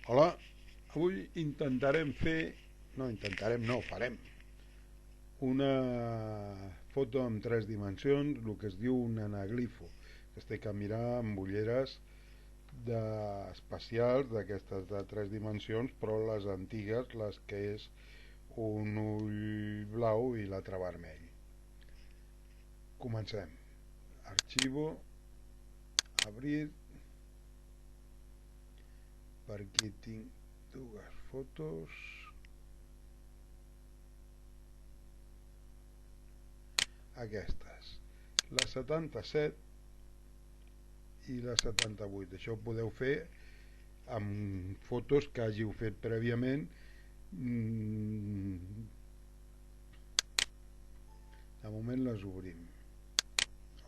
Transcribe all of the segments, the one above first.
Hola, avui farem una foto en tres dimensions, el que es diu un anaglifo, que es té que mirar amb ulleres espacials d'aquestes de tres dimensions, però les antigues, les que és un ull blau i l'altre vermell. Comencem. Arxivo, abrir. Per aquí tinc dues fotos. Aquestes, la 77 i la 78. Això ho podeu fer amb fotos que hàgiu fet prèviament. De moment les obrim.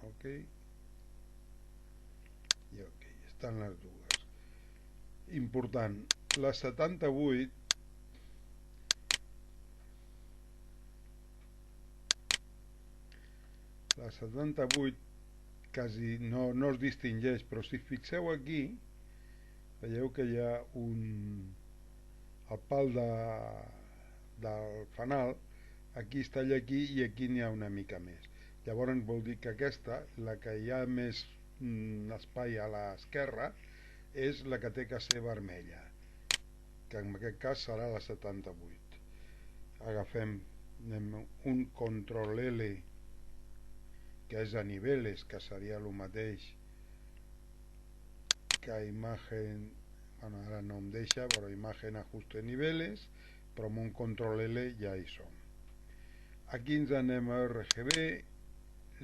Ok, i ok, estan les dues. Important, la 78 quasi no es distingeix, però si fixeu aquí veieu que hi ha el pal del fanal, aquí es talla aquí i aquí n'hi ha una mica més. Llavors vol dir que aquesta, la que hi ha més espai a l'esquerra, és la que té que ser vermella, que en aquest cas serà la 78. Agafem un control L, que és a niveles, que seria el mateix que imagen, bueno, ara no em deixa, però imagen ajuste niveles, però amb un control L ja hi som. Aquí ens anem a RGB,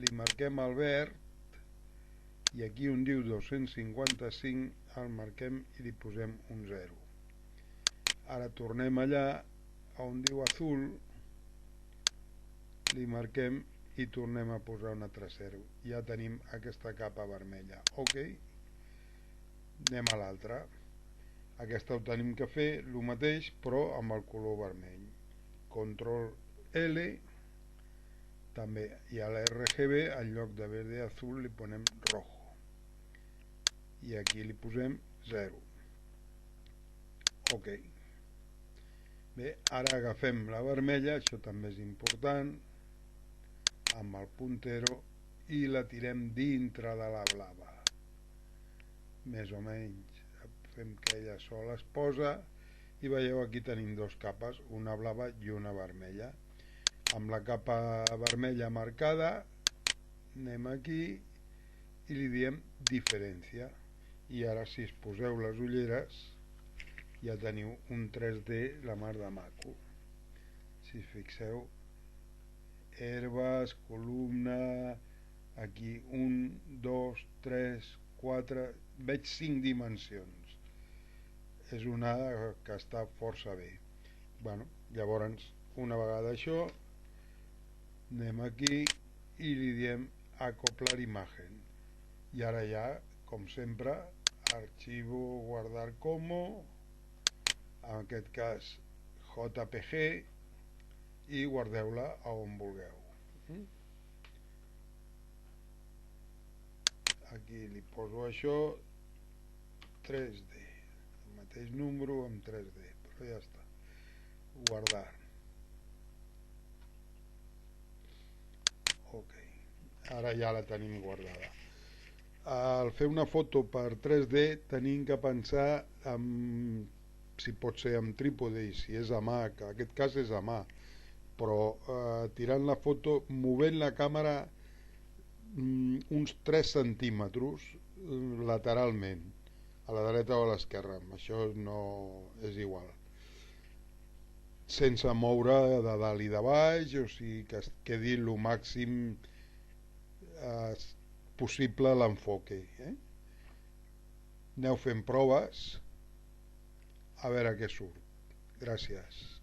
li marquem el verd, i aquí on diu 255 el marquem i li posem un 0. Ara tornem allà on diu azul, li marquem i tornem a posar un altre 0. Ja tenim aquesta capa vermella. Ok, anem a l'altra. Aquesta ho tenim que fer el mateix però amb el color vermell. Control L, també, i a la RGB en lloc de verde azul li posem rojo i aquí li posem 0. Ok, bé, ara agafem la vermella, això també és important, amb el puntero, i la tirem dintre de la blava, més o menys. Fem que ella sola es posa i veieu aquí tenim dos capes, una blava i una vermella. Amb la capa vermella marcada anem aquí i li diem diferència, i ara si es poseu les ulleres ja teniu un 3D la mar de maco. Si us fixeu, herbes, columna, aquí 1, 2, 3, 4, veig 5 dimensions. És una que està força bé. Bueno, llavors, una vegada això, anem aquí i li diem acoplar imagen. I ara ja, com sempre, arxivo, guardar como, en aquest cas JPG, i guardeu-la on vulgueu. Aquí li poso això 3D, el mateix número amb 3D, però ja està. Guardar. Ok, ara ja la tenim guardada. Al fer una foto per 3D tenim que pensar si pot ser amb trípode i si és a mà, que en aquest cas és a mà, però tirant la foto, movent la càmera uns 3 centímetres lateralment, a la dreta o a l'esquerra, això no és igual, sense moure de dalt i de baix, o sigui que es quedi el màxim possible l'enfoque. Aneu fent proves a veure què surt. Gràcies.